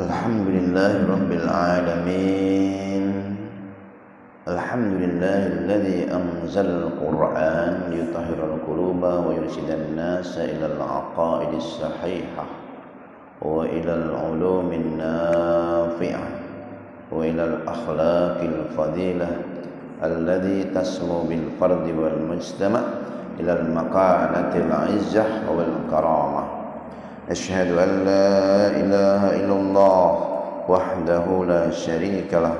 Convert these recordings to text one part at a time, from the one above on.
Alhamdulillahi Rabbil Alamin. Alhamdulillahilladzi anzalal Qur'an yutahhirul quluba wa yurshidan nasa ilal aqaidis sahihah wa ilal ulumin nafi'ah wa ilal akhlaqil fadilah alladzi tasmu bil fardi wal mujtama' ilal makanatil izzah wal karamah. Asyhadu an la ilaha illallah wahdahu la syarika lah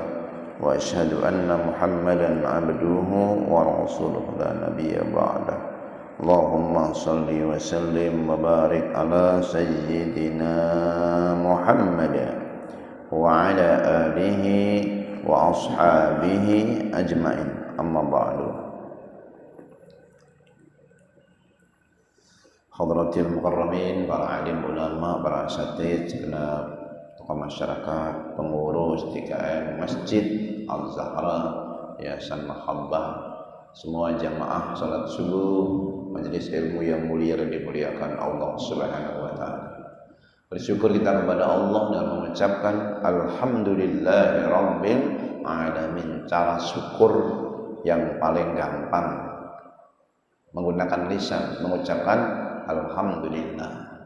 wa asyhadu anna Muhammadan abduhu wa rasuluhu la nabiyya ba'dah. Allahumma shalli wa sallim wa barik ala sayyidina Muhammad wa ala alihi wa ashabihi ajmain. Amma ba'du. Hadratil mukarramin, para alim ulama, para asatidz, segenap tokoh masyarakat, pengurus DKM Masjid Al-Zahra, Yayasan Mahabbah, semua jamaah salat subuh, majelis ilmu yang mulia dan dimuliakan Allah Subhanahu wa taala. Bersyukur kita kepada Allah dan mengucapkan alhamdulillahirabbil alamin. Cara syukur yang paling gampang menggunakan lisan, mengucapkan alhamdulillah.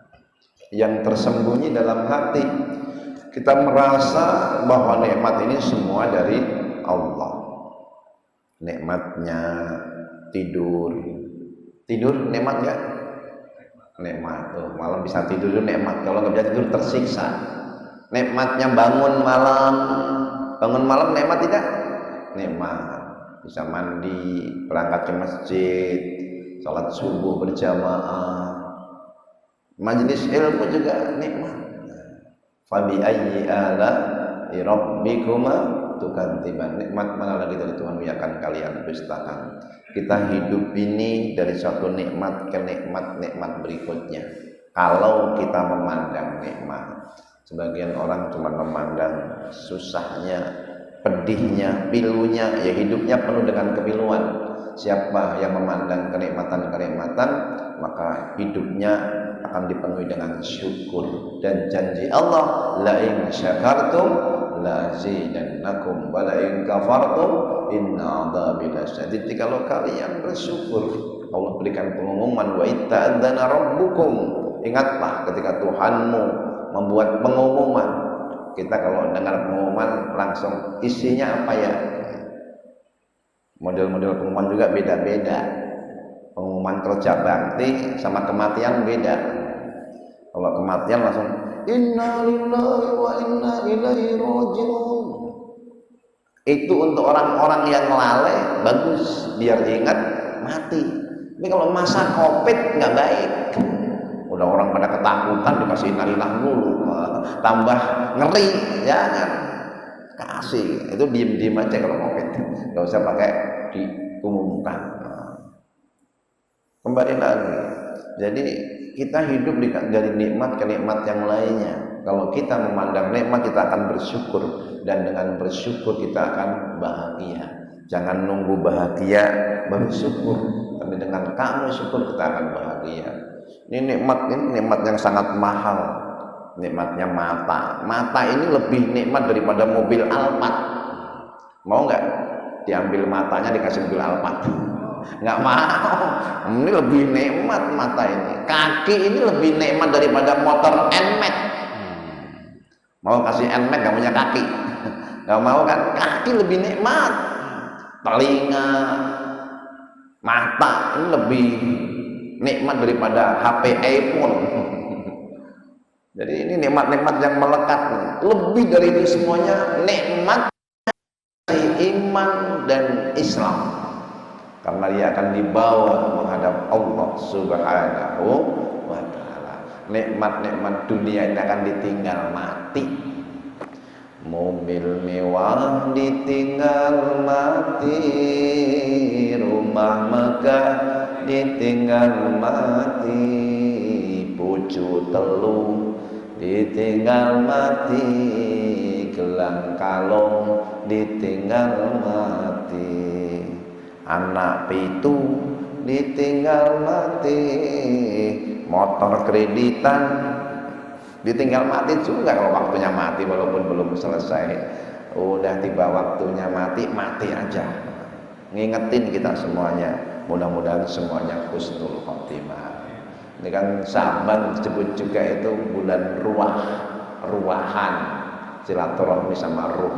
Yang tersembunyi dalam hati, kita merasa bahwa nikmat ini semua dari Allah. Nikmatnya tidur nikmat nggak? Nikmat. Tuh, malam bisa tidur itu nikmat. Kalau nggak bisa tidur tersiksa. Nikmatnya bangun malam nikmat tidak? Nikmat. Bisa mandi, berangkat ke masjid, salat subuh berjamaah, majelis ilmu juga nikmat. Fabi ayyi ala'i rabbikuma tukadziban. Nikmat mana lagi dari Tuhan yang akan kalian dustakan? Kita hidup ini dari suatu nikmat ke nikmat berikutnya. Kalau kita memandang nikmat, sebagian orang cuma memandang susahnya, pedihnya, pilunya, ya hidupnya penuh dengan kepiluan. Siapa yang memandang kenikmatan-kenikmatan, maka hidupnya akan dipenuhi dengan syukur. Dan janji Allah, la in syakartum la azidannakum wa la in kafartum inna adzabi lasyadid. Kalau kalian bersyukur, Allah berikan pengumuman, wa itta'adzana rabbukum. Ingatlah ketika Tuhanmu membuat pengumuman. Kita kalau dengar pengumuman langsung isinya apa ya? Model-model pengumuman juga beda-beda. Pengumuman kerja bakti sama kematian beda. Kalau kematian langsung inna lillahi wa inna ilaihi raji'un. Itu untuk orang-orang yang lalai, bagus, biar ingat mati. Tapi kalau masa Covid nggak baik. Udah orang pada ketakutan dikasih innalillahi dulu, tambah ngeri, jangan. Kasih, itu diem-diem aja kalau Covid. Nggak usah pakai diumumkan. Kembali lagi, jadi kita hidup dari nikmat ke nikmat yang lainnya. Kalau kita memandang nikmat, kita akan bersyukur, dan dengan bersyukur kita akan bahagia. Jangan nunggu bahagia baru syukur, tapi dengan kamu syukur kita akan bahagia. Ini nikmat yang sangat mahal. Nikmatnya mata ini lebih nikmat daripada mobil Alphard. Mau nggak diambil matanya dikasih mobil Alphard? Nggak mau. Ini lebih nikmat mata ini. Kaki ini lebih nikmat daripada motor NMAX. Mau kasih NMAX nggak punya kaki? Nggak mau kan? Kaki lebih nikmat. Telinga, mata ini lebih nikmat daripada HP iPhone. Jadi ini nikmat-nikmat yang melekat. Lebih dari itu semuanya nikmat iman dan Islam. Karena dia akan dibawa menghadap Allah Subhanahu wa taala. Nikmat-nikmat dunia ini akan ditinggal mati. Mobil mewah ditinggal mati, rumah megah ditinggal mati, pucuk telur ditinggal mati, gelang kalung ditinggal mati, anak pitu ditinggal mati, motor kreditan Ditinggal mati juga kalau waktunya mati, walaupun belum selesai. Udah tiba waktunya mati, mati aja. Ngingetin kita semuanya. Mudah-mudahan semuanya husnul khotimah. Ini kan Sa'ban disebut juga itu bulan ruahan, silaturahmi sama ruh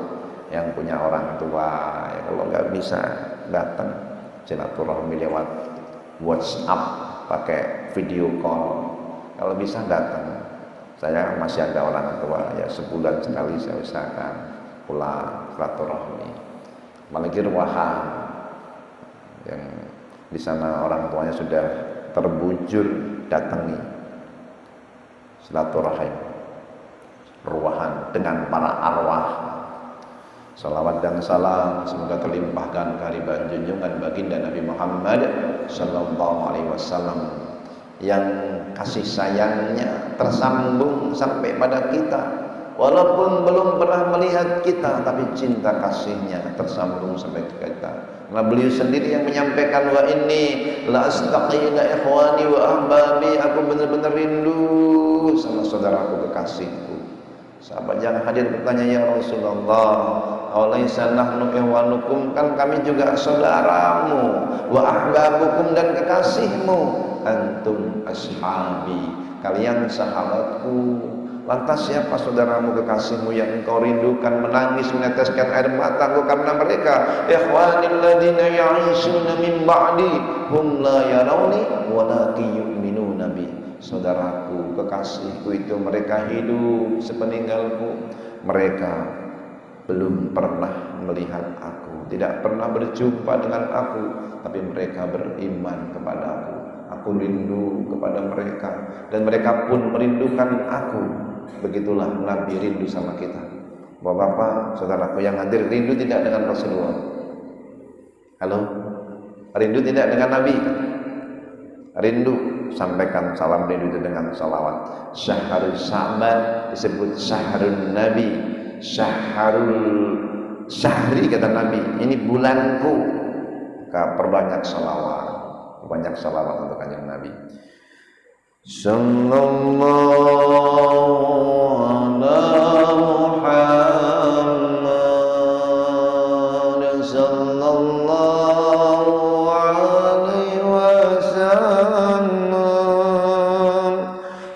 yang punya orang tua. Ya, kalau nggak bisa datang silaturahmi lewat WhatsApp, pakai video call. Kalau bisa datang. Saya masih ada orang tua, ya sebulan sekali saya usahakan pulang silaturahmi. Apalagi ruahan yang di sana orang tuanya sudah terbujur, datangi silaturahim ruahan dengan para arwah. Salawat dan salam semoga terlimpahkan kehadiran junjungan baginda Nabi Muhammad sallallahu alaihi wasallam yang kasih sayangnya tersambung sampai pada kita, walaupun belum pernah melihat kita, tapi cinta kasihnya tersambung sampai ke kita. Karena beliau sendiri yang menyampaikan, wa inni la astaqi ila ikhwani wa ahbabi, aku benar-benar rindu sama saudaraku kekasihku. Sahabat yang hadir bertanya, ya Rasulullah, alaysa nahnu ihwanukum, kan kami juga saudaramu, wa ahbabukum, dan kekasihmu, antum ashabi, kalian sahabatku. Lantas siapa saudaramu kekasihmu yang engkau rindukan, menangis meneteskan air mataku karena mereka? Ikhwanil ladina ya'ishuna min ba'di hum la yarawni walakin yu'minuna bi. Saudaraku, kekasihku itu mereka hidup sepeninggalku, mereka belum pernah melihat aku, tidak pernah berjumpa dengan aku, tapi mereka beriman kepada aku. Aku rindu kepada mereka dan mereka pun merindukan aku. Begitulah Nabi rindu sama kita. Bapak-bapak, saudaraku yang hadir, rindu tidak dengan Rasulullah? Halo? Rindu tidak dengan Nabi? Rindu, sampaikan salam rindu itu dengan salawat. Syahrul Sa'ban disebut syahrul Nabi, syahri kata Nabi, ini bulanku. Perbanyak salawat, banyak salawat untuk kanjeng Nabi. Sallallahu ala Muhammad sallallahu alaihi wasallam,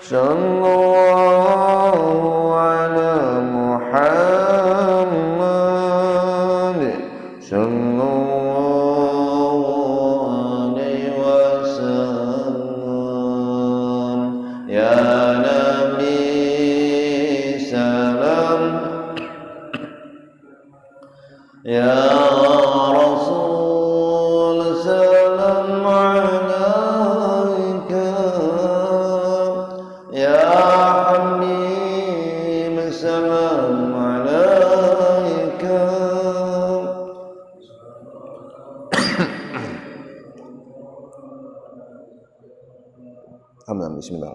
sallallahu ala Muhammad sallallahu alaihi wasallam. Ya Nabi salam, ya Rasul salam alaika, ya Habib salam alaika. Alhamdulillah, bismillah.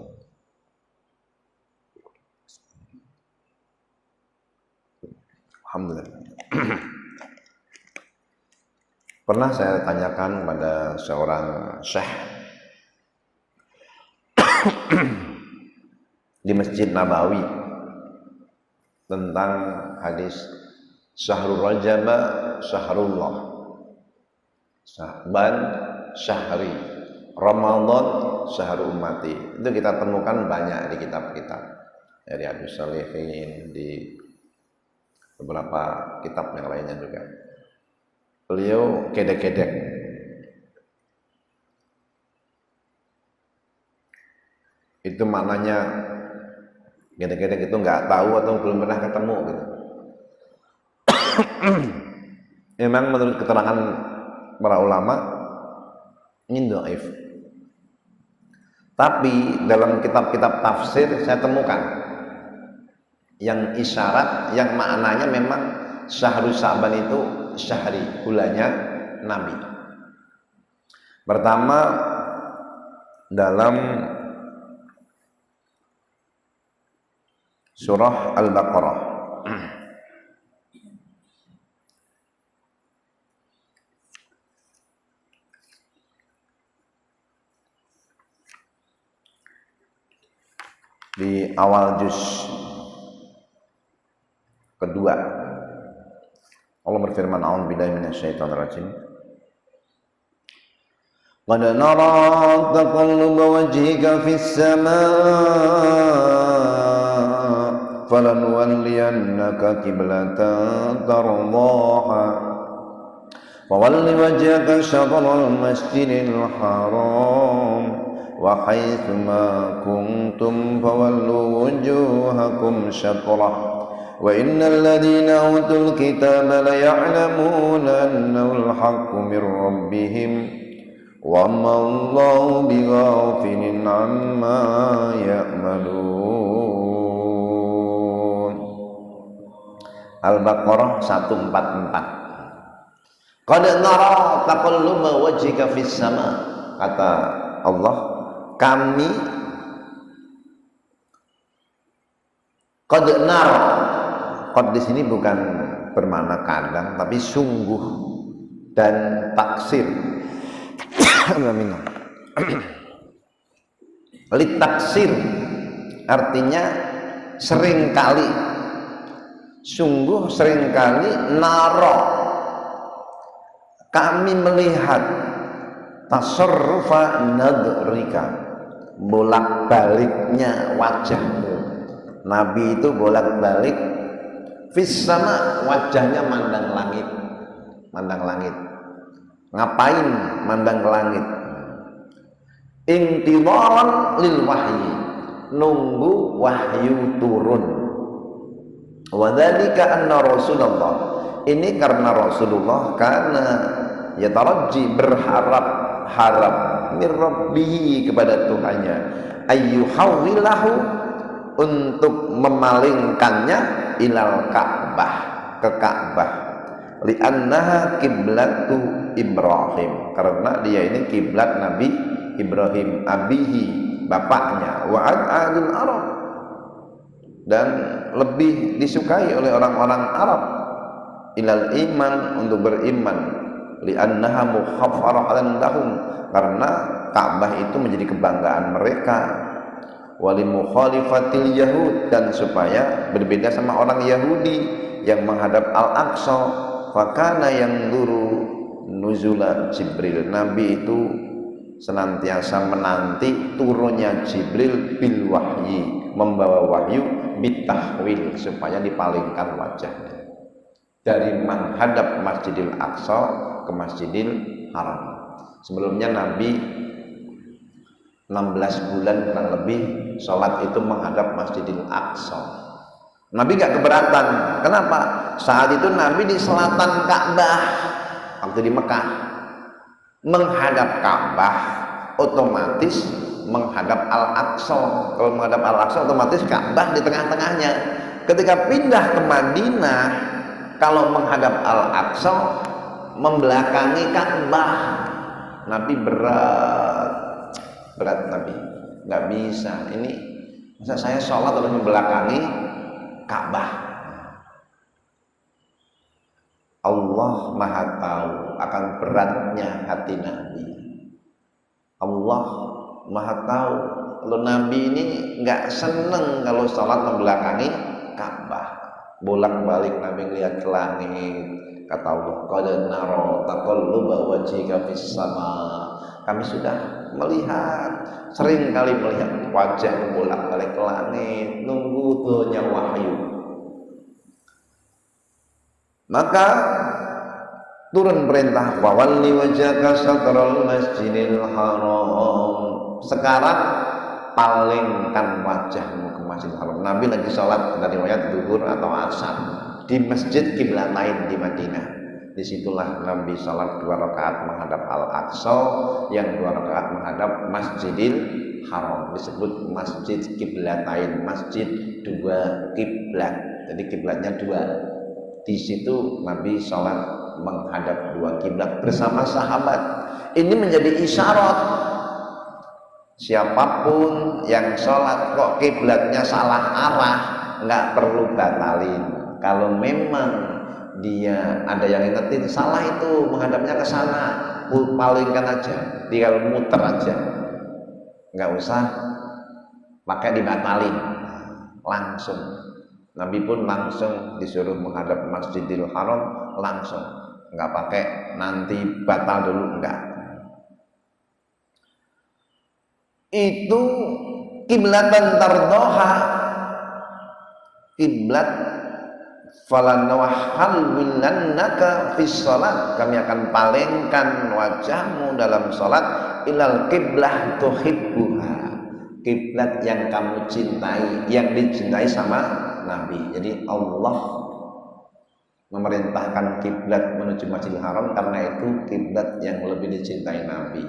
Alhamdulillah. Pernah saya tanyakan pada seorang syekh di Masjid Nabawi tentang hadis Syahrul Rajab Syahrullah, Sa'ban syahri, Ramadan syahrul ummati. Itu kita temukan banyak di kitab-kitab, ya, di Riyadhus Shalihin, di beberapa kitab yang lainnya juga. Beliau kedek-kedek. Itu maknanya kedek-kedek itu nggak tahu atau belum pernah ketemu gitu. Memang menurut keterangan para ulama ini dhaif. Tapi dalam kitab-kitab tafsir saya temukan yang isyarat, yang maknanya memang Syahrul Sa'ban itu syahri, bulannya Nabi. Pertama dalam surah Al-Baqarah. di awal juz kedua Allah berfirman, a'udzubillahi minasyaitonirrajim. Qad nara taqalluba wajhika fis samaa falanuwalliyannaka qiblatan tardaha fawalli wajhaka syatral masjidil haram wa haitsu ma kuntum fawallu wujuhakum syatrah wa innal ladzina utul kitaba la ya'lamuna annahu al-haqqu mir rabbihim wa ma Allahu bighafilin amma ya'malun. Al-Baqarah 144. Qad nara taqalluba wajhika fis sama, kata Allah, kami qad nara. Qad di sini bukan bermakna kadang, tapi sungguh dan taksir. Litaksir artinya seringkali, sungguh seringkali, naro kami melihat tasarrufa nadrika, bolak-baliknya wajahmu. Nabi itu bolak-balik fis sama, wajahnya mandang langit. Mandang langit. Ngapain mandang ke langit? Intidaran lil wahyi, nunggu wahyu turun. Wa dzalika anna Rasulullah, ini karena Rasulullah karena yataraji, berharap mir rabbihi, kepada Tuhannya, ayyuhawwilahu, untuk memalingkannya ilal Ka'bah, ke Ka'bah, li'annaha kiblatu Ibrahim, karena dia ini kiblat Nabi Ibrahim, abihi, bapaknya, wa adil Arab, dan lebih disukai oleh orang-orang Arab, ilal iman, untuk beriman, li'annaha mukhaffaratan lahum, karena Ka'bah itu menjadi kebanggaan mereka, wali mukhalifatil yahud, dan supaya berbeda sama orang Yahudi yang menghadap Al-Aqsa. Fakana yang duru nuzula Jibril, Nabi itu senantiasa menanti turunnya Jibril bil wahyi, membawa wahyu, bitahwil, supaya dipalingkan wajahnya dari menghadap Masjidil Aqsa ke Masjidil Haram. Sebelumnya Nabi 16 bulan kurang lebih sholat itu menghadap Masjidil Aqsa. Nabi gak keberatan. Kenapa? Saat itu Nabi di selatan Ka'bah, waktu di Mekah, menghadap Ka'bah otomatis menghadap Al-Aqsa. Kalau menghadap Al-Aqsa otomatis Ka'bah di tengah-tengahnya. Ketika pindah ke Madinah, kalau menghadap Al-Aqsa membelakangi Ka'bah. Nabi berat Nabi, nggak bisa. Ini masa saya sholat harus membelakangi Ka'bah. Allah Maha tahu akan beratnya hati Nabi. Allah Maha tahu kalau Nabi ini nggak seneng kalau sholat membelakangi Ka'bah. Bolak-balik Nabi lihat ke langit. Kata Allah, qad nara taqalluba wajhika fis sama. Kami sudah melihat, sering kali melihat wajah bolak-balik ke langit, nunggu turunnya wahyu. Maka turun perintah, wawalli wajhaka syatral masjidil haram. Sekarang palingkan wajahmu ke Masjidil Haram. Nabi lagi sholat dari riwayat zuhur atau asar di masjid kiblat lain di Madinah. Disitulah Nabi salat 2 rakaat menghadap Al-Aqsa, yang 2 rakaat menghadap Masjidil Haram. Disebut masjid kiblatain, masjid 2 kiblat. Jadi kiblatnya 2. Di situ Nabi salat menghadap 2 kiblat bersama sahabat. Ini menjadi isyarat siapapun yang salat kok kiblatnya salah arah, nggak perlu batalin. Kalau memang dia ada yang ingetin salah itu menghadapnya ke sana, palingkan aja, tinggal muter aja, nggak usah pakai dibatalin langsung. Nabi pun langsung disuruh menghadap Masjidil Haram langsung, nggak pakai nanti batal dulu, enggak. Itu kiblatan tardoha, kiblat falanawahhalwilannaka fis salat, kami akan palingkan wajahmu dalam salat ilal kiblah tuhibbuha, kiblat yang kamu cintai, yang dicintai sama Nabi. Jadi Allah memerintahkan kiblat menuju Masjidil Haram karena itu kiblat yang lebih dicintai Nabi.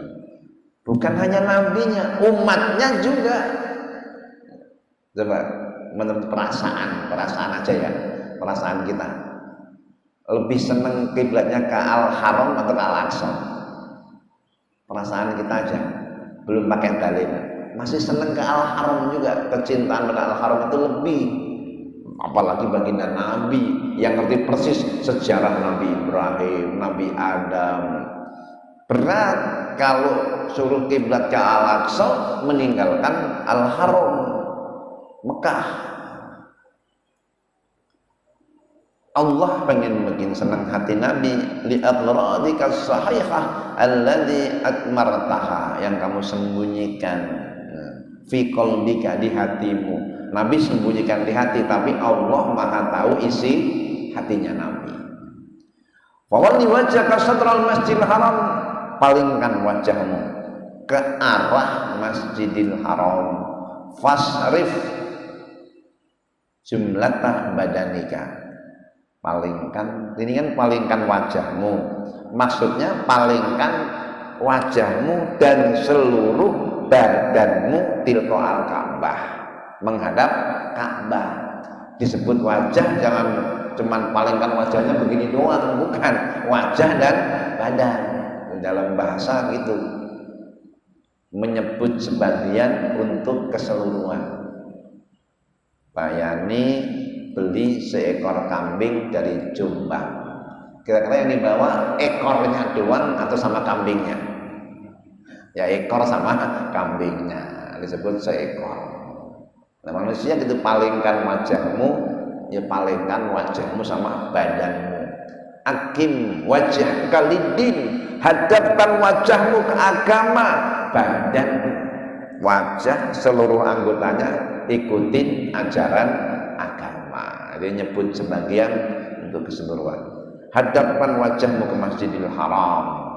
Bukan hanya nabinya, umatnya juga. Coba menurut perasaan aja ya, perasaan kita. Lebih seneng kiblatnya ke Al-Haram atau ke Al-Aqsa? Perasaan kita aja, belum pakai dalil. Masih seneng ke Al-Haram juga, kecintaan pada Al-Haram itu lebih. Apalagi baginda Nabi yang ngerti persis sejarah Nabi Ibrahim, Nabi Adam. Berat kalau suruh kiblat ke Al-Aqsa meninggalkan Al-Haram Mekah. Allah pengen bikin senang hati Nabi li'adradika sahihah alladzi atmartaha, yang kamu sembunyikan fi qalbika, di hatimu. Nabi sembunyikan di hati, tapi Allah Maha tahu isi hatinya Nabi. Fawalli wajhaka satral Masjidil Haram, palingkan wajahmu ke arah Masjidil Haram. Fasrif jumlatah badanika, palingkan, ini kan palingkan wajahmu, maksudnya palingkan wajahmu dan seluruh badanmu tilqa al-Ka'bah, menghadap Ka'bah. Disebut wajah, jangan cuman palingkan wajahnya begini doang, bukan, wajah dan badan. Dalam bahasa gitu, menyebut sebagian untuk keseluruhan. Bayani beli seekor kambing dari Jombang, kira-kira yang dibawa ekornya doang atau sama kambingnya? Ya ekor sama kambingnya, disebut seekor. Nah manusia gitu, palingkan wajahmu, ya palingkan wajahmu sama badanmu. Akim wajah kalidin, hadapkan wajahmu ke agama. Badan, wajah, seluruh anggotanya ikutin ajaran agama. Dia nyebut sebagian untuk keseluruhan. Hadapkan wajahmu ke Masjidil Haram,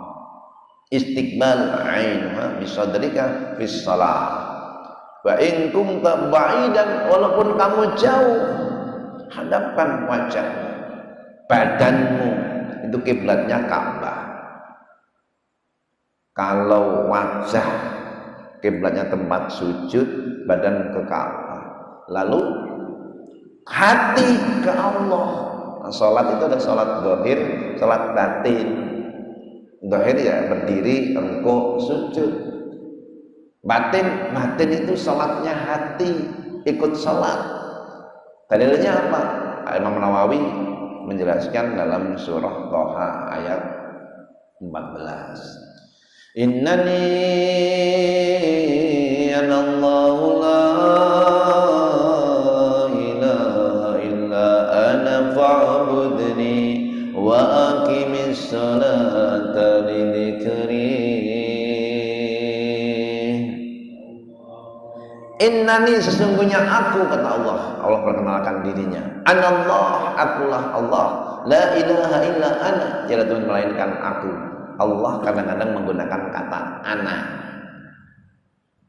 istiqbal ainha bisadrika fis shalah. Wa in kunta ba'idan, walaupun kamu jauh, hadapkan wajahmu, badanmu itu kiblatnya Ka'bah. Kalau wajah kiblatnya tempat sujud, badan ke Ka'bah. Lalu hati ke Allah. Salat itu ada salat zahir, salat batin. Zahir ya berdiri, rukuk, sujud. Batin itu salatnya hati, ikut salat. Dalilnya apa? Imam Nawawi menjelaskan dalam surah Thaha ayat 14. Innani anallahu la ilaha illa ana fa'budni wa aqimis salata li dzikri. Innani, sesungguhnya aku, kata Allah. Allah perkenalkan dirinya. Anallah, akulah Allah. La ilaha illa ana, tiada Tuhan melainkan aku. Allah kadang-kadang menggunakan kata ana,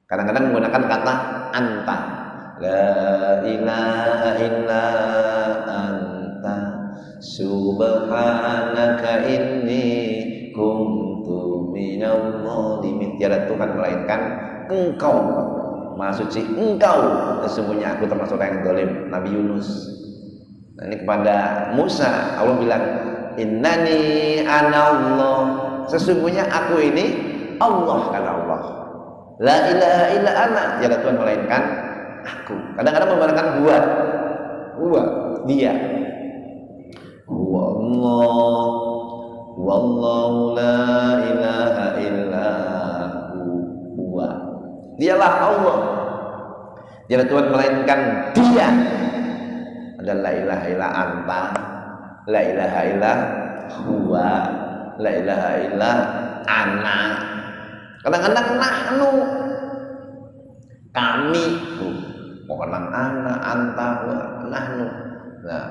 kadang-kadang menggunakan kata anta. La ilaha illa anta subhanaka inni kuntu minadh dhalimin. Tiada Tuhan melainkan engkau, Maha suci engkau, sesungguhnya aku termasuk orang yang zalim. Nabi Yunus. Nah, ini kepada Musa Allah bilang, innani ana Allah, sesungguhnya aku ini Allah, kata Allah. La ilaha illa ana, tiada Tuhan melainkan aku. Kadang-kadang menggunakan huwa, dia. Wallah, wallahu la ilaha illa huwa. Dialah Allah. Tidak ada Tuhan melainkan Dia. Ada la ilaha illa anta, la ilaha illa huwa, la ilaha illa ana. Kadang-kadang nahnu, kami, bukan ana, anta, nahnu. Nah,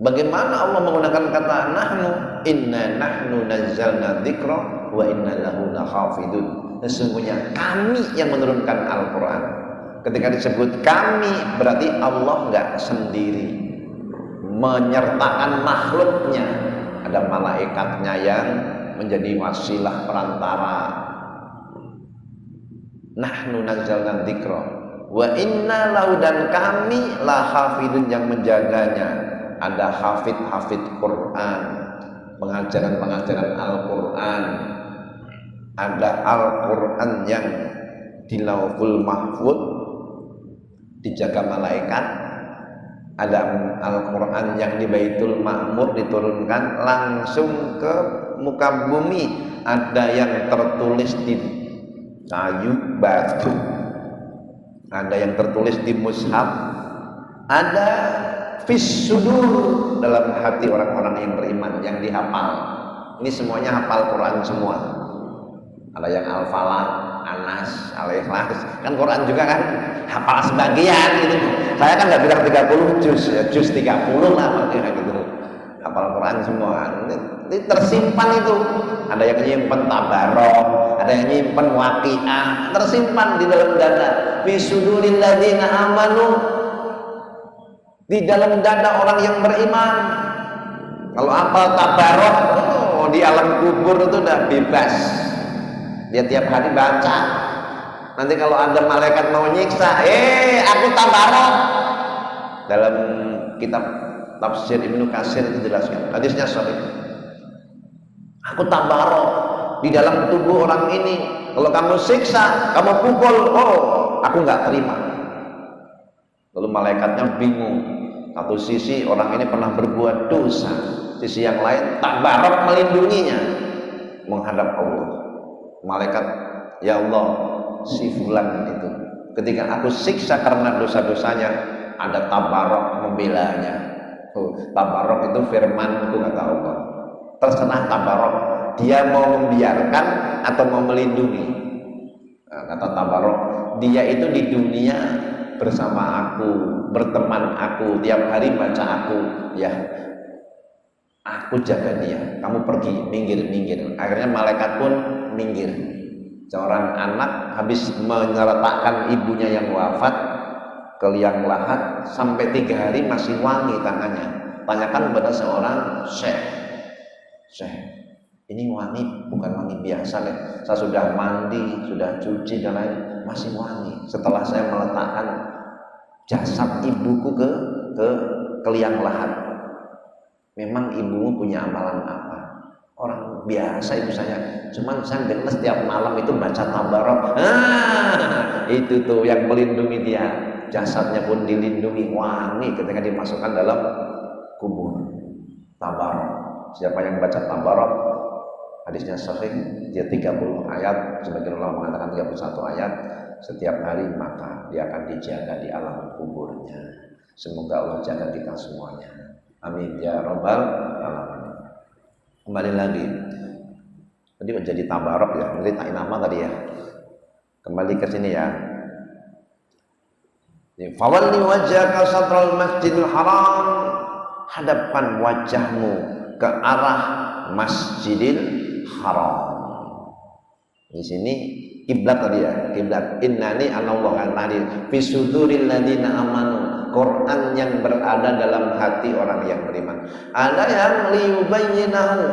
bagaimana Allah menggunakan kata nahnu? Inna nahnu nazzalna dzikra wa inna lahu lahafidun. Sesungguhnya kami yang menurunkan Al-Quran. Ketika disebut kami, berarti Allah nggak sendiri, menyertakan makhluknya. Ada malaikatnya yang menjadi wasilah perantara. Nahnu nazzalna dzikra wa inna lahu, dan kami lahafidun yang menjaganya. Ada hafid Quran, pengajaran Al-Quran. Ada Al-Quran yang di Lauhul Mahfuz dijaga malaikat. Ada Al-Quran yang di Baitul Ma'mur diturunkan langsung ke muka bumi. Ada yang tertulis di kayu batu, ada yang tertulis di mushaf, ada fis sudur, dalam hati orang-orang yang beriman, yang dihafal. Ini semuanya hafal Quran semua. Ada yang Al-Falaq, Anas, Al-Ikhlas, kan Quran juga kan hafal sebagian gitu. Saya kan nggak bilang 30 juz, ya juz 30 lah makanya gitu. Hafal Quran semua. Ini tersimpan itu. Ada yang nyimpen Tabarok, ada yang nyimpen Waqiah, tersimpan di dalam dada. Fi suduril ladzina amanu, di dalam dada orang yang beriman. Kalau hafal Tabarok, di alam kubur itu udah bebas. Dia tiap hari baca. Nanti kalau ada malaikat mau nyiksa, aku Tabarok. Dalam kitab tafsir Ibnu Katsir itu jelaskan. Hadisnya sahih. Aku Tabarok di dalam tubuh orang ini. Kalau kamu siksa, kamu pukul, aku nggak terima. Lalu malaikatnya bingung. Satu sisi orang ini pernah berbuat dosa, sisi yang lain Tabarok melindunginya menghadap Allah. Malaikat, ya Allah, si fulan itu ketika aku siksa karena dosa-dosanya, ada Tabarok membelanya. Tabarok itu firman-Ku, kata Allah. Terserah Tabarok, dia mau membiarkan atau mau melindungi. Kata Tabarok, dia itu di dunia bersama aku, berteman aku, tiap hari baca aku, ya aku jaga dia, kamu pergi, minggir. Akhirnya malaikat pun minggir. Seorang anak habis menyertakan ibunya yang wafat ke liang lahat, sampai 3 hari masih wangi tangannya. Tanyakan kepada seorang syekh, ini wangi bukan wangi biasa, saya sudah mandi, sudah cuci dan lain, masih wangi. Setelah saya meletakkan jasad ibuku ke liang lahat. Memang ibumu punya amalan apa? Orang biasa ibu saya, cuman saya dengar setiap malam itu baca Tabarok. Itu tuh yang melindungi dia. Jasadnya pun dilindungi, wangi ketika dimasukkan dalam kubur. Tabarok. Siapa yang baca Tabarok, hadisnya sahih, dia 30 ayat, sebagian ulama mengatakan 31 ayat setiap hari, maka dia akan dijaga di alam kuburnya. Semoga Allah jaga kita semuanya. Amin ya rabbal alamin. Kembali lagi, tadi menjadi Tabarok ya, nanti tak nama tadi ya. Kembali ke sini ya. Fawalli wajhaka satral masjidil haram, hadapkan wajahmu ke arah Masjidil Haram. Di sini kiblat tadi ya, kiblat. Innani anallahu tadi fi suduril ladzina amanu, Quran yang berada dalam hati orang yang beriman. Ada yang liyubayyinahu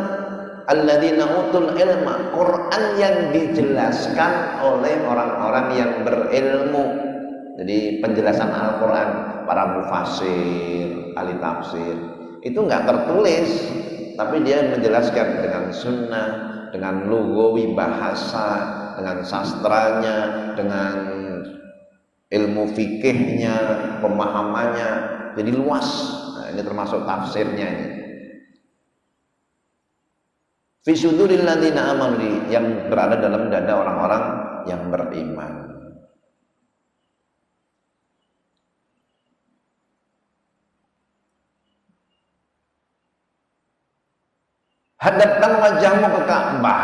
alladzina utul ilma, Quran yang dijelaskan oleh orang-orang yang berilmu. Jadi penjelasan Al-Quran, para mufassir, ahli tafsir itu nggak tertulis, tapi dia menjelaskan dengan sunnah, dengan lugawi bahasa, dengan sastranya, dengan ilmu fikihnya, pemahamannya, jadi luas. Nah, ini termasuk tafsirnya ini. Fi suduril ladzina amanu, yang berada dalam dada orang-orang yang beriman. Hadapkan wajahmu ke Ka'bah.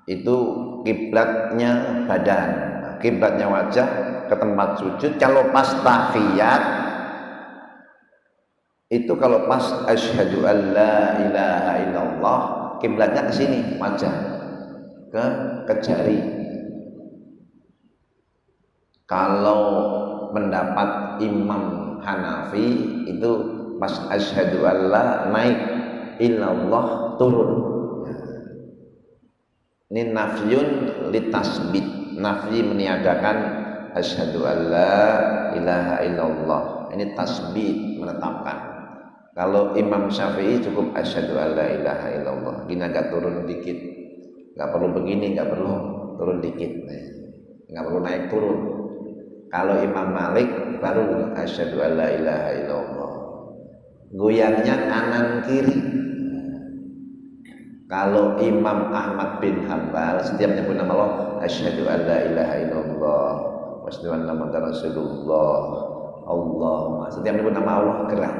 Itu kiblatnya badan, kiblatnya wajah ke tempat sujud. Kalau pas tahiyat itu, kalau pas asyhadu alla ilaha illallah, kiblatnya ke sini, wajah ke jari. Kalau pendapat Imam Hanafi itu pas asyhadu alla naik, illallah turun. Ini nafyun litasbit, nafyi meniadakan asyhadu alla ilaha illallah. Ini tasbit, menetapkan. Kalau Imam Syafi'i cukup asyhadu alla ilaha illallah, gini agak turun dikit, nggak perlu begini, nggak perlu turun dikit, nggak perlu naik turun. Kalau Imam Malik baru asyhadu alla ilaha illallah, goyangnya kanan kiri. Kalau Imam Ahmad bin Hanbal setiap nyebut nama Allah, asyhadu alla ilaha illallah wa asyhadu anna muhammadar rasulullah, Allahumma, setiap nyebut nama Allah gerak.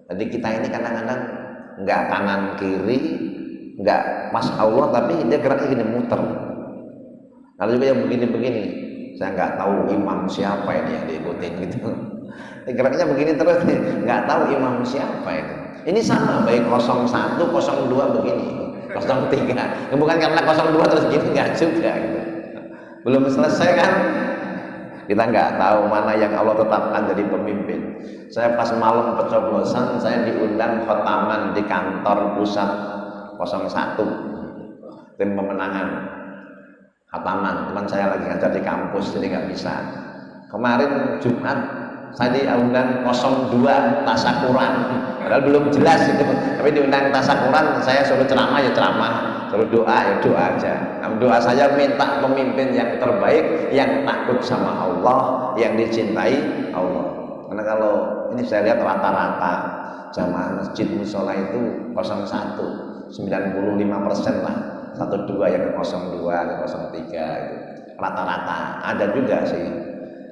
Jadi kita ini kadang-kadang nggak kanan kiri, nggak pas Allah, tapi dia geraknya gini, muter. Lalu juga yang begini-begini, saya nggak tahu imam siapa ini yang diikutin gitu. Geraknya begini terus nih, nggak tahu imam siapa itu. Ini sama baik 01, 02 begini, 03. Bukan karena 02 terus gini, nggak juga gitu. Belum selesai kan? Kita nggak tahu mana yang Allah tetapkan jadi pemimpin. Saya pas malam pencoblosan, saya diundang khotaman di kantor pusat 01, tim pemenangan khotaman. Teman saya lagi ngajar di kampus, jadi nggak bisa. Kemarin Jumat saya diundang 02 tasakuran, padahal belum jelas itu. Tapi diundang tasakuran, saya suruh ceramah ya ceramah, suruh doa ya doa aja. Doa saya minta pemimpin yang terbaik, yang takut sama Allah, yang dicintai Allah. Karena kalau ini saya lihat rata-rata jamaah masjid musola itu 01, 95% lah, 12 yang ke 02, ke 03 itu rata-rata. Ada juga sih,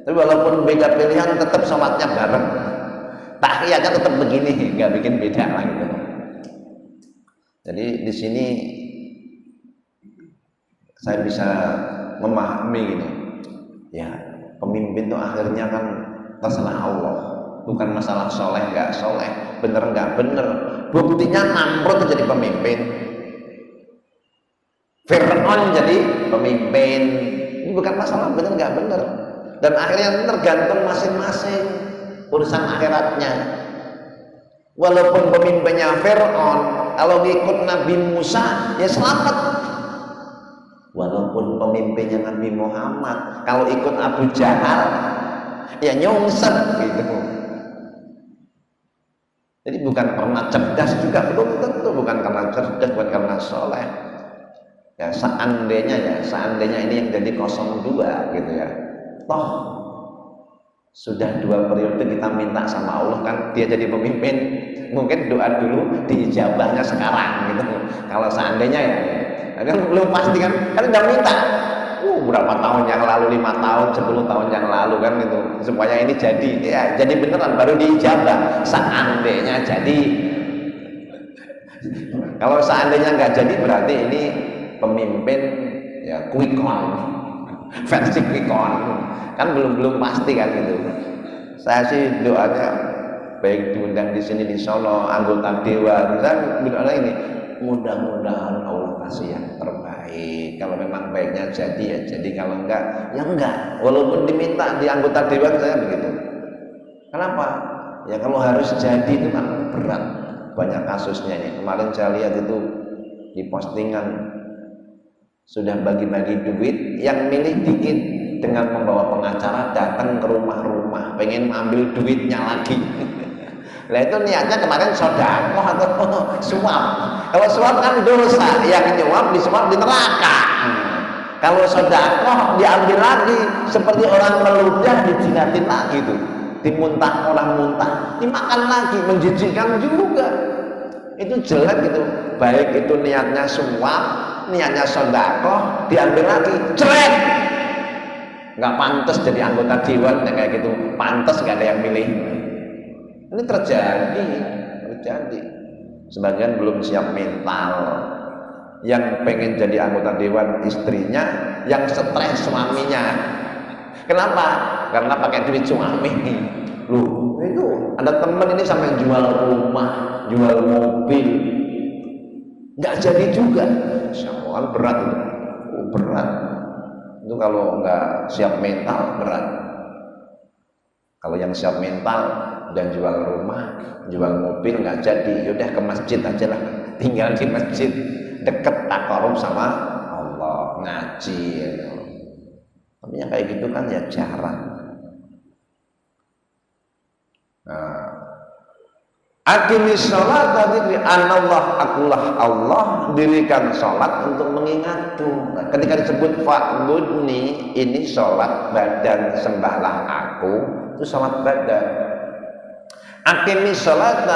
tapi walaupun beda pilihan tetap sholatnya bareng, tahiyatnya tetap begini, nggak bikin beda lah gitu. Jadi di sini saya bisa memahami gini, ya pemimpin itu akhirnya kan terserah Allah, bukan masalah soleh nggak soleh, bener nggak bener. Buktinya Namrud jadi pemimpin, Fir'aun jadi pemimpin. Ini bukan masalah bener nggak bener, dan akhirnya tergantung masing-masing urusan akhiratnya. Walaupun pemimpinnya Fir'aun, kalau ngikut Nabi Musa ya selamat. Walaupun pemimpinnya Nabi Muhammad, kalau ikut Abu Jahal ya nyungsep gitu. Jadi bukan karena cerdas juga, belum tentu, bukan karena cerdas, bukan karena soleh. Ya seandainya ini yang jadi 02 gitu ya. Toh sudah 2 periode kita minta sama Allah kan dia jadi pemimpin, mungkin doa dulu diijabahnya sekarang gitu. Kalau seandainya ya, kan belum pasti kan udah minta berapa tahun yang lalu, 5 tahun, 10 tahun yang lalu kan itu, supaya ini jadi, ya jadi beneran baru diijabah. Seandainya jadi, kalau seandainya nggak jadi berarti ini pemimpin ya quick count, versi quick count, kan belum pasti kan gitu. Saya sih doanya baik diundang di sini di Solo, anggota dewan, saya doanya ini, mudah-mudahan Allah kasih yang terbaik. Kalau memang baiknya jadi ya jadi, kalau enggak ya enggak. Walaupun diminta di anggota dewan saya begitu. Kenapa? Ya kalau harus jadi itu kan berat, banyak kasusnya ini. Kemarin saya lihat itu di postingan sudah bagi-bagi duit, yang milih dikit dengan membawa pengacara datang ke rumah-rumah pengen ambil duitnya lagi. Nah itu niatnya kemarin sedekah atau suap. Kalau suap kan dosa, yang nyuap disuap di neraka. Kalau sedekah diambil lagi, seperti orang meludah dijilatin lagi tuh, dimuntah orang muntah, dimakan lagi, menjijikkan juga. Itu jelek gitu. Baik itu niatnya suap, niatnya sedekah, diambil lagi, jelek. Nggak pantas jadi anggota dewan yang kayak gitu, pantas nggak ada yang milih. Ini terjadi. sebagian belum siap mental. Yang pengen jadi anggota dewan istrinya, yang stres suaminya. Kenapa? Karena pakai duit suami. Loh, itu ada temen ini sampai jual rumah, jual mobil, nggak jadi juga. Syawal berat itu. Oh, berat. Itu kalau nggak siap mental berat. Kalau yang siap mental dan jual rumah, jual mobil nggak jadi, yaudah ke masjid aja lah, tinggal di masjid, deket takarub sama Allah, ngaji. Tapi yang kayak gitu kan ya jarang. Nah, aqimis sholat tadi anallah, akulah Allah, dirikan sholat untuk mengingatku. Nah, ketika disebut fa'budni, ini sholat badan, sembahlah aku, itu sholat badan. Aqimis sholat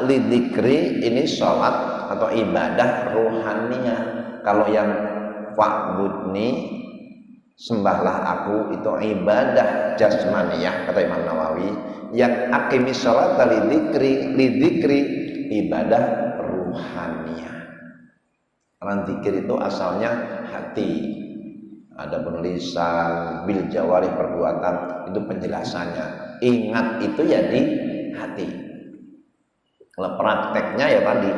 lidzikri, ini sholat atau ibadah ruhaniyah. Kalau yang fa'budni, sembahlah aku, itu ibadah jasmaniyah kata Imam Nawawi. Yang aqimis sholat lidzikri ibadah ruhaniyah. Karena zikir itu asalnya hati, ada lisan, bil jawarih perbuatan, itu penjelasannya. Ingat itu ya di hati. Kalau prakteknya ya tadi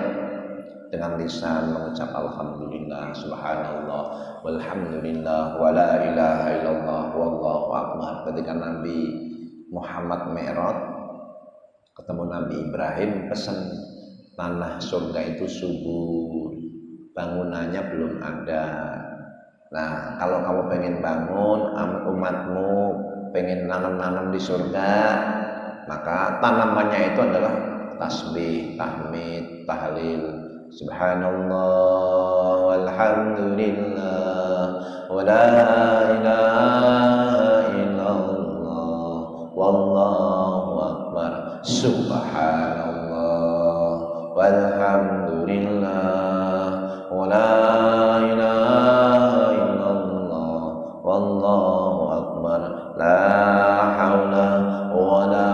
dengan lisan mengucap alhamdulillah, subhanallah, walhamdulillah, wala ilaha illallah, wallahu akbar. Ketika Nabi Muhammad Mi'raj ketemu Nabi Ibrahim, pesan tanah surga itu subur, bangunannya belum ada. Nah, kalau kamu pengen bangun, umatmu pengen nanam-nanam di surga, maka tanamannya itu adalah tasbih, tahmid, tahlil, subhanallah, walhamdulillah, wala ilaha illallah, wallahu akbar, subhanallah, walhamdulillah, wala ilaha illallah, wallahu akbar, la haula wala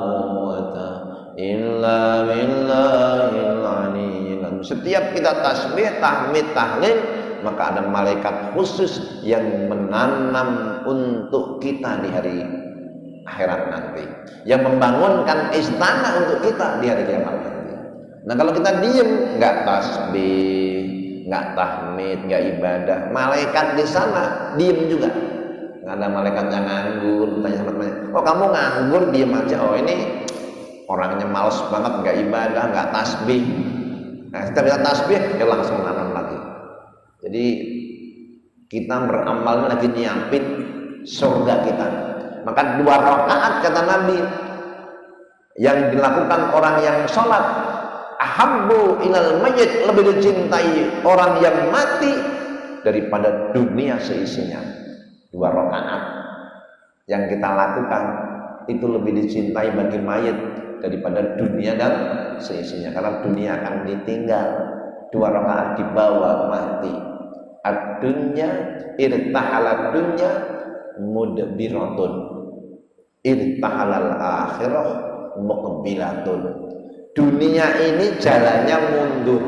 quwwata illa billahil aliyyil azim. Setiap kita tasbih, tahmid, tahlil, maka ada malaikat khusus yang menanam untuk kita di hari akhirat nanti, yang membangunkan istana untuk kita di hari kiamat nanti. Nah, kalau kita diem, nggak tasbih, nggak tahmid, nggak ibadah, malaikat di sana diem juga. Nggak ada malaikat yang nganggur, tanya sama temannya, oh kamu nganggur diem aja, oh ini orangnya males banget, nggak ibadah, nggak tasbih. Nah, kita bisa tasbih, ya langsung nanam lagi. Jadi kita beramal lagi nyiapin surga kita. Maka 2 rakaat kata Nabi yang dilakukan orang yang sholat, ahabbu ilal mayyit, lebih dicintai orang yang mati daripada dunia seisinya. 2 rakaat yang kita lakukan itu lebih dicintai bagi mayit daripada dunia dan seisinya, karena dunia akan ditinggal. 2 rakaat dibawa mati. Ad-dunya irtahalat dunya mudbiratun, irtahalal akhirah muqbilatun. Dunia ini jalannya mundur,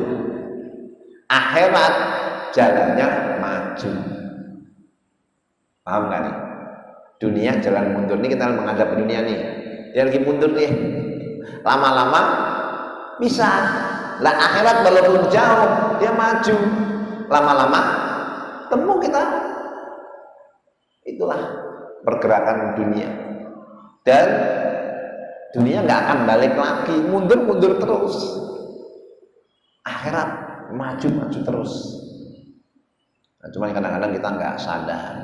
akhirat jalannya maju. Paham gak nih? Dunia jalan mundur, ini kita menghadap dunia nih, dia lagi mundur nih, lama-lama bisa lah. Akhirat walaupun jauh dia maju, lama-lama temu kita. Itulah pergerakan dunia, dan dunia nggak akan balik lagi, mundur-mundur terus. Akhirat maju-maju terus. Nah, cuma kadang-kadang kita nggak sadar,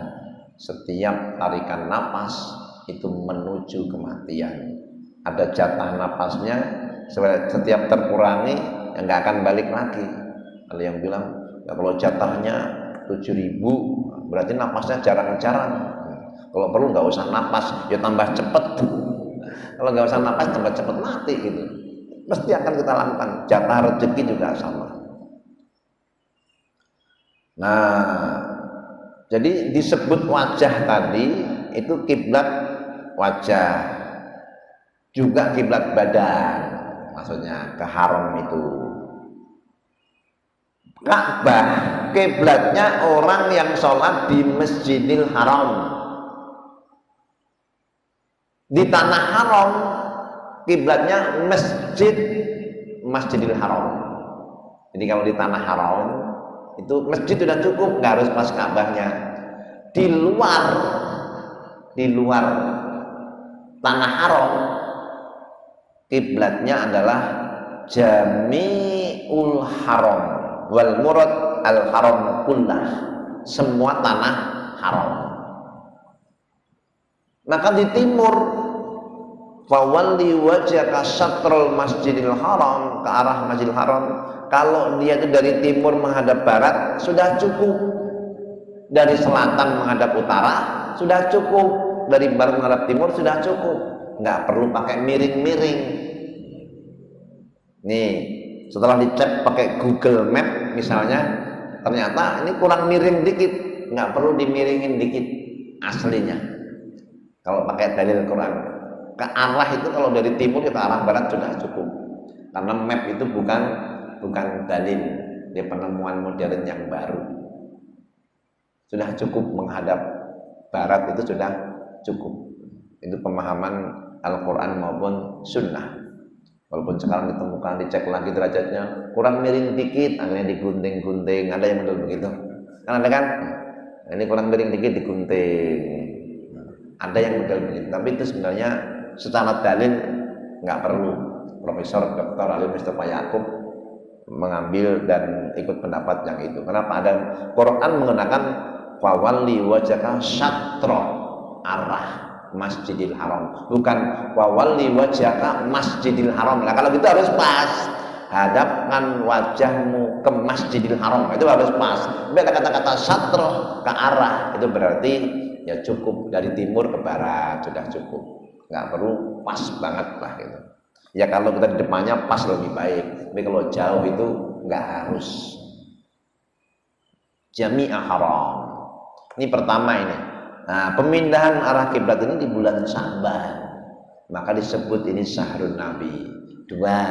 setiap tarikan napas itu menuju kematian. Ada jatah napasnya, setiap terkurangi ya nggak akan balik lagi. Ada yang bilang ya kalau jatahnya 7.000 berarti napasnya jarang-jarang. Kalau perlu nggak usah napas, ya tambah cepet. Kalau nggak usah napas, tambah cepet mati gitu. Mesti akan kita lakukan. Jatah rezeki juga sama. Nah, jadi disebut wajah tadi itu kiblat wajah, juga kiblat badan. maksudnya ke haram itu. Ka'bah kiblatnya orang yang sholat di Masjidil Haram. Di tanah haram kiblatnya Masjidil Haram. Jadi kalau di tanah haram itu masjid sudah cukup, nggak harus pas Ka'bahnya. Di luar tanah haram kiblatnya adalah Jami'ul Haram wal murad al haram kullah, semua tanah haram. Maka di timur fawalli wajhaka syatrul masjidil haram, ke arah Masjidil Haram. Kalau dia itu dari timur menghadap barat sudah cukup, dari selatan menghadap utara sudah cukup, dari barat menghadap timur sudah cukup, nggak perlu pakai miring-miring. Nih setelah dicek pakai Google Map misalnya, ternyata ini kurang miring dikit, nggak perlu dimiringin dikit aslinya. Kalau pakai dalil Quran ke arah itu, kalau dari timur ke arah barat sudah cukup, karena map itu bukan dalil, dia penemuan modern yang baru. Sudah cukup menghadap barat, itu sudah cukup. Itu pemahaman Al-Quran maupun Sunnah. Walaupun sekarang ditemukan, dicek lagi derajatnya kurang miring dikit, akhirnya digunting-gunting. Ada yang model begitu kan, ada kan? Ini kurang miring dikit digunting, ada yang model begitu. Tapi itu sebenarnya secara dalil nggak perlu. Profesor Dr. Ali Mustafa Yakub mengambil dan ikut pendapat yang itu. Kenapa? Ada Quran menggunakan fawalli wajhaka syatra, arah Masjidil Haram, bukan wawalli wajhaka Masjidil Haram. Nah kalau gitu harus pas, hadapkan wajahmu ke Masjidil Haram, itu harus pas. Tapi ada kata-kata syatra, ke arah, itu berarti ya cukup, dari timur ke barat sudah cukup, nggak perlu pas banget lah gitu. Ya kalau kita di depannya pas lebih baik, tapi kalau jauh itu nggak harus. Jami'ah haram, ini pertama ini. Nah, pemindahan arah kiblat ini di bulan Sya'ban, maka disebut ini syahrun Nabi. Dua,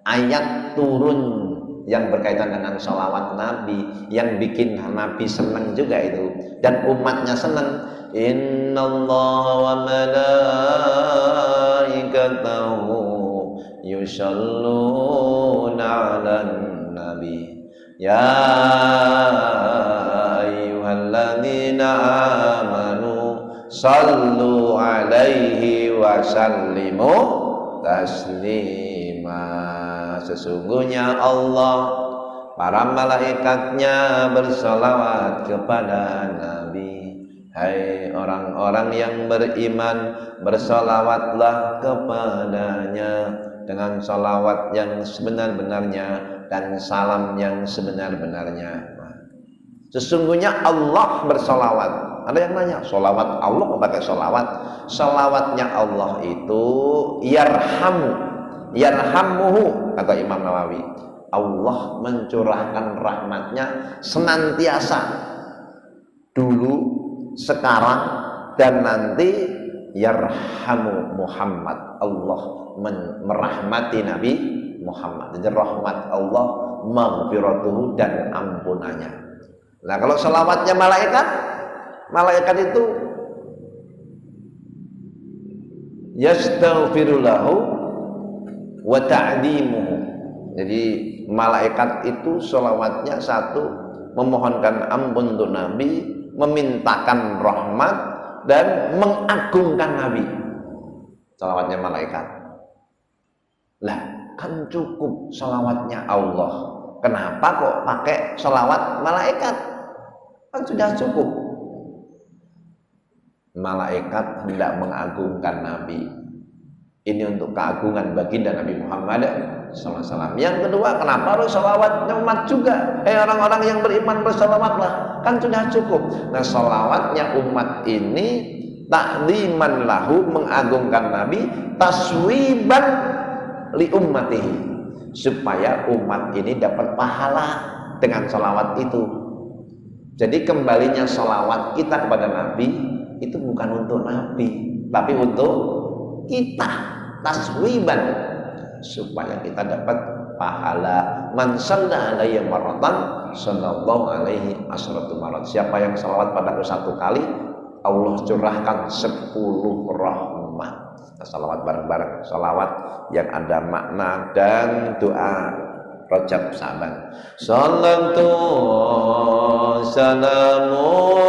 ayat turun yang berkaitan dengan sholawat Nabi, yang bikin Nabi senang juga itu, dan umatnya senang. Innallaha wa malaikatahu yusholluna 'alan nabi ya ayyuhalladzina amanu sallu 'alaihi wa sallimu taslima. Sesungguhnya Allah, para malaikatnya bersolawat kepada Nabi. Hai orang-orang yang beriman, bersolawatlah kepadanya dengan solawat yang sebenar-benarnya dan salam yang sebenar-benarnya. Sesungguhnya Allah bersolawat. Ada yang nanya, solawat Allah kok pakai solawat? Solawatnya Allah itu yarhamuhu, kata Imam Nawawi. Allah mencurahkan rahmatnya senantiasa, dulu, sekarang, dan nanti. Yarhamu Muhammad, Allah merahmati Nabi Muhammad. Jadi rahmat Allah, maghfiratuhu, dan ampunannya. Nah kalau selawatnya malaikat itu yastaghfiru lahu wa ta'dimuhu. Jadi malaikat itu selawatnya satu, memohonkan ampun untuk Nabi, memintakan rahmat, dan mengagungkan Nabi. Salawatnya malaikat. Lah kan cukup salawatnya Allah, kenapa kok pakai salawat malaikat? Kan sudah cukup. Malaikat hendak mengagungkan Nabi. Ini untuk keagungan baginda Nabi Muhammad SAW. Yang kedua, kenapa harus salawatnya umat juga? Orang-orang yang beriman bersalawatlah, kan sudah cukup. Nah salawatnya umat ini ta'ziman lahu, mengagungkan Nabi, taswiban li ummatihi, supaya umat ini dapat pahala dengan salawat itu. Jadi kembalinya salawat kita kepada Nabi itu bukan untuk Nabi, tapi untuk kita, taswiban. supaya kita dapat pahala. Man shalla alayya marratan sallallahu alaihi asratu marat. Siapa yang salawat padaku 1 kali, Allah curahkan 10 rahmat. Kita salawat bareng-bareng, salawat yang ada makna dan doa Rajab Sa'ban. Salatu salamu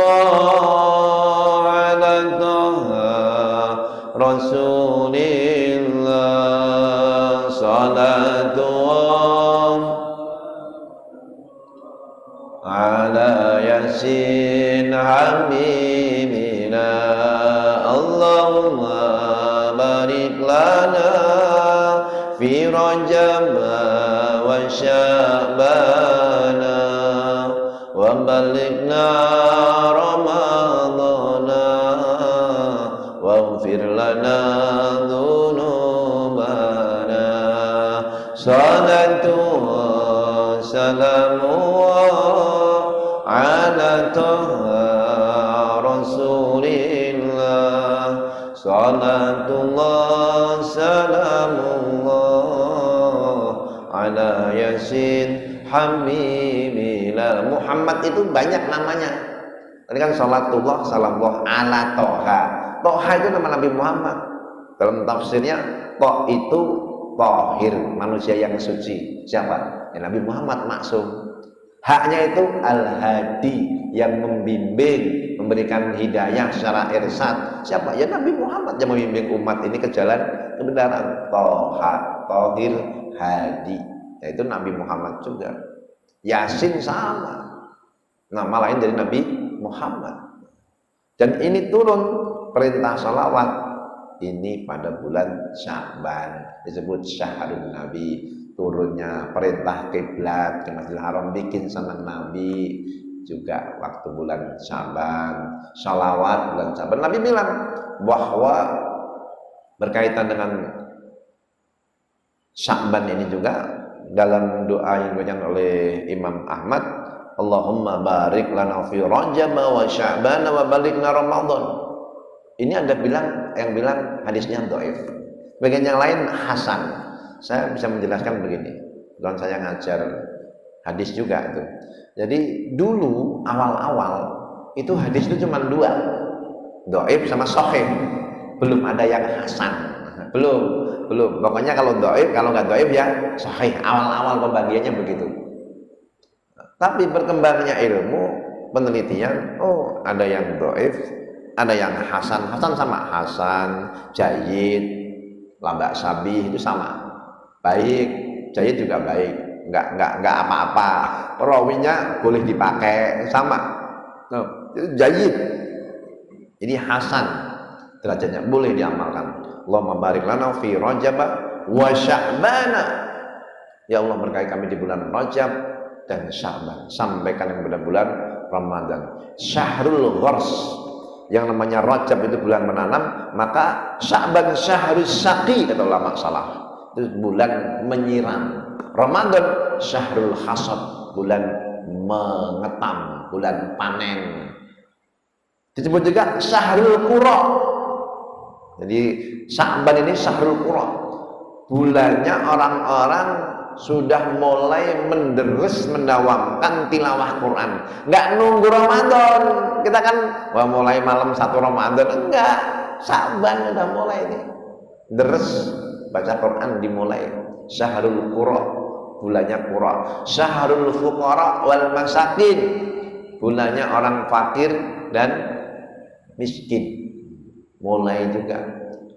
ala Taha Rasulillah. Salatu ala Yasin Habibina. Allahumma barik lana fi Rajab wa Sya'bana wa balighna Ramadana waghfir lana dhunubana. Salatu salamu ala Taha Rasulillah. Salatullah salamullah ala Yasin Habibillah. Muhammad itu banyak namanya. Tadi kan salatullah salamullah ala Toha. Toha itu nama Nabi Muhammad. Dalam tafsirnya Toh itu Tohir, manusia yang suci. Siapa? Ya, Nabi Muhammad maksum. Haknya itu Al-Hadi, yang membimbing, memberikan hidayah secara irsad. Siapa? Ya Nabi Muhammad yang membimbing umat ini ke jalan kebenaran. Toha, Tohir, Hadi, yaitu Nabi Muhammad juga. Yasin sama, nama lain dari Nabi Muhammad. Dan ini turun perintah salawat ini pada bulan Sya'ban, disebut Syahrul Nabi. Turunnya perintah kiblat ke Masjidil Haram, bikin senang Nabi juga waktu bulan Sya'ban. Salawat bulan Sya'ban. Nabi bilang bahwa berkaitan dengan Sya'ban ini juga dalam doa yang dibacakan oleh Imam Ahmad, Allahumma barik lana fi Rajab wa Sya'ban wa balighna Ramadan. Ini ada yang bilang hadisnya dhaif. Bagian yang lain hasan. Saya bisa menjelaskan begini. Dan saya ngajar hadis juga itu. Jadi dulu awal-awal itu hadis itu cuma 2. Dhaif sama sahih. Belum ada yang hasan. Belum. Pokoknya kalau dhaif, kalau nggak dhaif ya sahih. Awal-awal pembagiannya begitu. Tapi berkembangnya ilmu, penelitian, oh ada yang dhaif, ada yang hasan. Hasan sama hasan, jayyid, lambak sabih itu sama. Baik, jayyid juga baik. Enggak apa-apa. Perawinya boleh dipakai sama. Itu jayyid. Ini hasan. Derajatnya boleh diamalkan. Allahumma barik lana fi Rajab wa Sya'bana. Ya Allah, berkahi kami di bulan Rajab dan Sya'ban, sampaikan yang pada bulan Ramadan. Syahrul Ghors, yang namanya Rajab itu bulan menanam, maka Sya'ban syahrus saqi kata ulama salaf, itu bulan menyiram. Ramadan syahrul hasad, bulan mengetam, bulan panen. Disebut juga syahrul qura. Jadi Sya'ban ini syahrul qura, bulannya orang-orang sudah mulai menderes mendawamkan tilawah Quran. Enggak nunggu Ramadan. Kita kan wah mulai malam 1 Ramadan, enggak. Sya'ban udah mulai nih. Deres baca Quran dimulai. Syahrul Qura, bulannya Qura. Syahrul Fuqara wal Masakin, bulannya orang fakir dan miskin. Mulai juga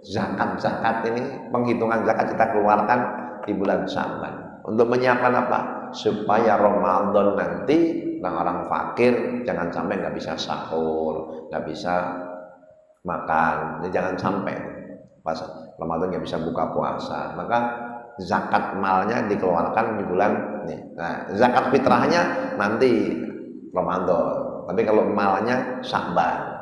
zakat ini, penghitungan zakat kita keluarkan di bulan Sya'ban. Untuk menyiapkan apa? Supaya Ramadan nanti orang fakir jangan sampai nggak bisa sahur, nggak bisa makan. Jadi jangan sampai pas Ramadan nggak bisa buka puasa. Maka zakat malnya dikeluarkan di bulan ini. Nah, zakat fitrahnya nanti Ramadan. Tapi kalau malnya Sya'ban.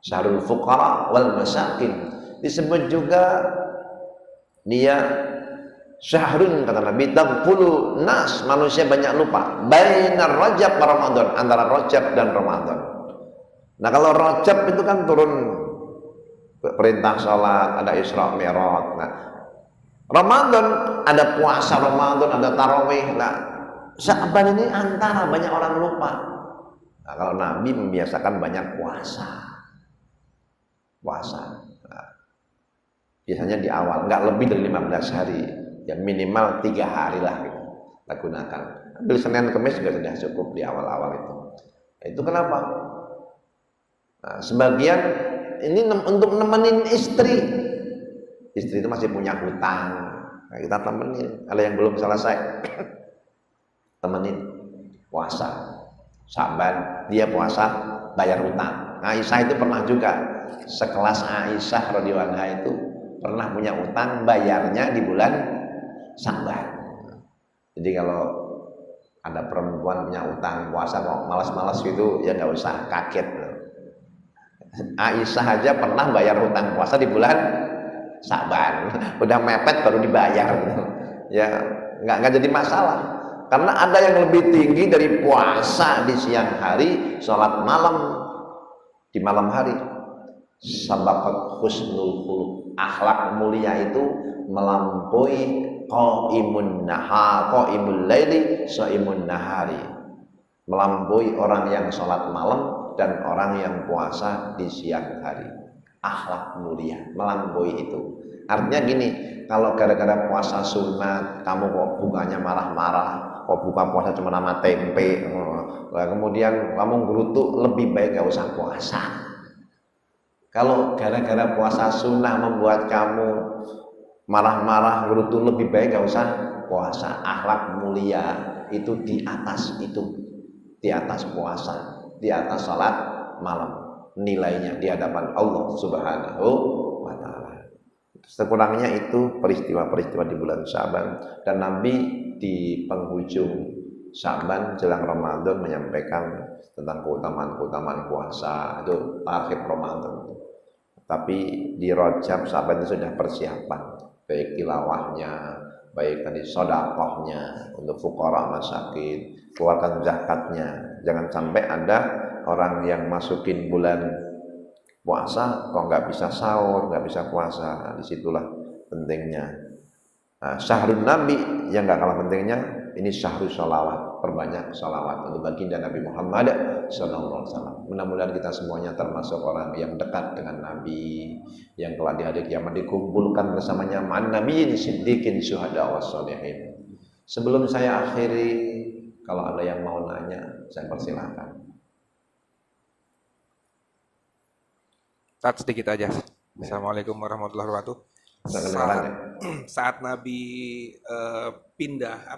Syahrul Fuqara wal Masakin. Disebut juga dia syahrun, kata Nabi, taqulu nas, manusia banyak lupa bainar Rajab wa Ramadan, antara Rajab dan Ramadan. Nah kalau Rajab itu kan turun perintah salat, ada Isra Mi'raj. Nah Ramadan ada puasa Ramadan, ada tarawih. Nah, Sya'ban ini antara banyak orang lupa. Nah, kalau Nabi membiasakan banyak puasa. Nah, biasanya di awal, nggak lebih dari 15 hari, ya minimal 3 hari lah gitu, kita gunakan. Ambil Senin Kamis juga sudah cukup di awal-awal itu. Nah, itu kenapa? Nah, sebagian ini untuk nemenin istri itu masih punya hutang, nah, kita temenin. Kalau yang belum selesai temenin puasa Sya'ban, dia puasa bayar hutang. Aisyah itu pernah juga, sekelas Aisyah radhiyallahu anha itu pernah punya utang, bayarnya di bulan Sya'ban. Jadi kalau ada perempuan punya utang puasa kok malas-malas gitu, ya nggak usah kaget. Aisyah aja pernah bayar hutang puasa di bulan Sya'ban, udah mepet baru dibayar. Ya nggak jadi masalah, karena ada yang lebih tinggi dari puasa di siang hari, sholat malam di malam hari. Sabaqat husnul khuluq, akhlak mulia itu melampaui qaimun laili shaimun nahari, melampaui orang yang sholat malam dan orang yang puasa di siang hari. Akhlak mulia melampaui itu. Artinya gini, kalau gara-gara puasa sunat kamu kok bukanya marah-marah, kok buka puasa cuma nama tempe, kemudian kamu gerutu, lebih baik gak usah puasa. Kalau gara-gara puasa sunnah membuat kamu marah-marah, gerutu, lebih baik gak usah puasa. Akhlak mulia itu di atas itu, di atas puasa, di atas salat malam, nilainya di hadapan Allah Subhanahu wa ta'ala. Sekurangnya itu peristiwa-peristiwa di bulan Sya'ban, dan Nabi di penghujung Sya'ban jelang Ramadan menyampaikan tentang keutamaan puasa itu akhir Ramadan. Tapi di Rajab Sya'ban itu sudah persiapan, baik tilawahnya, baik tadi sedekahnya untuk fuqara masakin, keluarkan zakatnya. Jangan sampai ada orang yang masukin bulan puasa kok nggak bisa sahur, nggak bisa puasa. Nah, disitulah pentingnya. Nah, syahrul Nabi yang nggak kalah pentingnya, ini syahrul sholawat, perbanyak sholawat untuk baginda Nabi Muhammad SAW. Mudah-mudahan kita semuanya termasuk orang yang dekat dengan Nabi, yang telah di hari kiamat dikumpulkan bersamanya ma'an nabiyyin siddiqin syuhada wassalihin. Sebelum saya akhiri, kalau ada yang mau nanya, saya persilahkan. Sedikit aja. Assalamualaikum warahmatullahi wabarakatuh. Saat Nabi pindah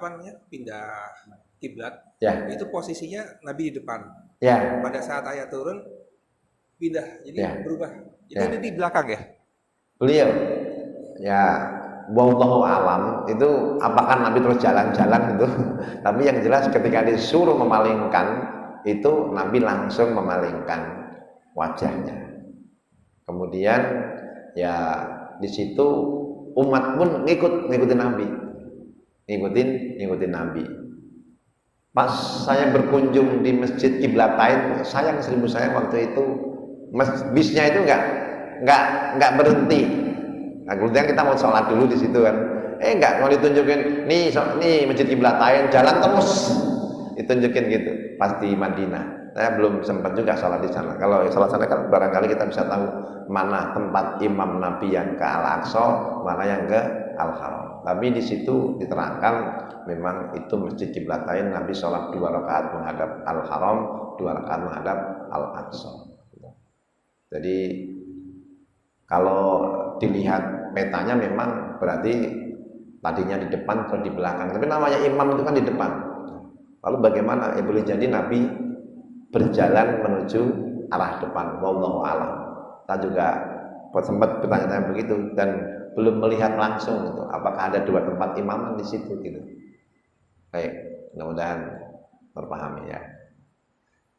kiblat, ya, itu posisinya Nabi di depan. Ya. Pada saat ayat turun pindah, jadi Ya. berubah. Itu Ya. di belakang ya? Beliau, ya, wallahu alam itu apakah Nabi terus jalan-jalan itu. Tapi yang jelas ketika disuruh memalingkan itu Nabi langsung memalingkan wajahnya. Kemudian ya di situ umat pun ngikutin Nabi, ngikutin Nabi. Pas saya berkunjung di Masjid Qiblatain, sayang waktu itu bisnya itu nggak berhenti. Nah, kemudian kita mau sholat dulu di situ kan, nggak mau ditunjukin nih Masjid Qiblatain, jalan terus ditunjukin gitu. Pas di Madinah, saya belum sempat juga sholat di sana. Kalau sholat sana kan barangkali kita bisa tahu mana tempat imam Nabi yang ke Al-Aqsa, mana yang ke Al-Haram. Tapi di situ diterangkan memang itu Masjid Qiblatain, Nabi sholat 2 rakaat menghadap Al-Haram, 2 rakaat menghadap Al-Aqsa. Jadi kalau dilihat petanya memang berarti tadinya di depan atau di belakang. Tapi namanya imam itu kan di depan. Lalu bagaimana? Boleh jadi Nabi berjalan menuju arah depan. Wallahu a'lam. Kita juga sempat bertanya-tanya begitu dan belum melihat langsung gitu, apakah ada 2 tempat imaman di situ gitu. Baik, mudah-mudahan terpahami ya.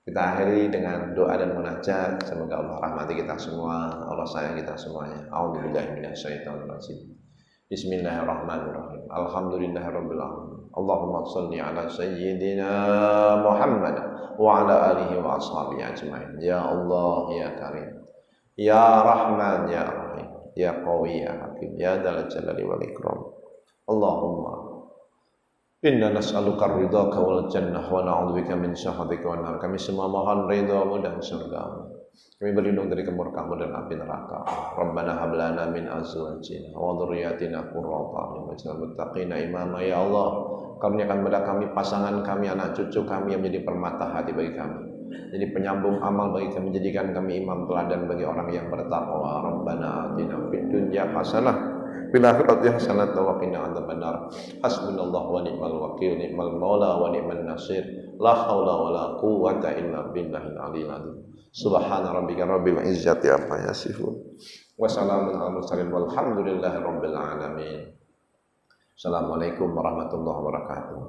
Kita akhiri dengan doa dan munajat. Semoga Allah rahmati kita semua, Allah sayang kita semuanya. A'udzubillahi minasyaitonirrajim. Bismillahirrahmanirrahim. Alhamdulillahirabbil alamin. Allahumma shalli ala sayyidina Muhammad wa ala alihi wa ashabihi ajmain. Ya Allah ya Karim, ya Rahman ya Rahim, ya Qawi ya Hakim, ya Dzal Jalali wal Ikram. Allahumma inna nas'aluka ridhaka wal jannah wa na'udzubika min sakhatika wan nar. Kami semua mohon ridhamu dan surgamu. Kami berlindung dari kemurkamu dan api neraka. Rabbana hab lana min azwajina wa dhurriyyatina qurrata a'yun waj'alna muttaqina imama. Ya Allah, karuniakan kepada kami pasangan kami, anak cucu kami yang menjadi permata hati bagi kami, jadi penyambung amal bagi kami, menjadikan kami imam teladan bagi orang yang bertakwa. Rabbana atina fid dunya hasanah fil akhirati hasanah wa qina adzabannar. Hasbunallahu wa ni'mal wakil, ni'mal maula wa ni'man nasir. La haula wala quwwata illa billahil aliyyil azim. Subhana rabbika rabbil izzati amma yasifun. Wa salamun alal mursalin walhamdulillahi rabbil alamin. Assalamualaikum warahmatullahi wabarakatuh.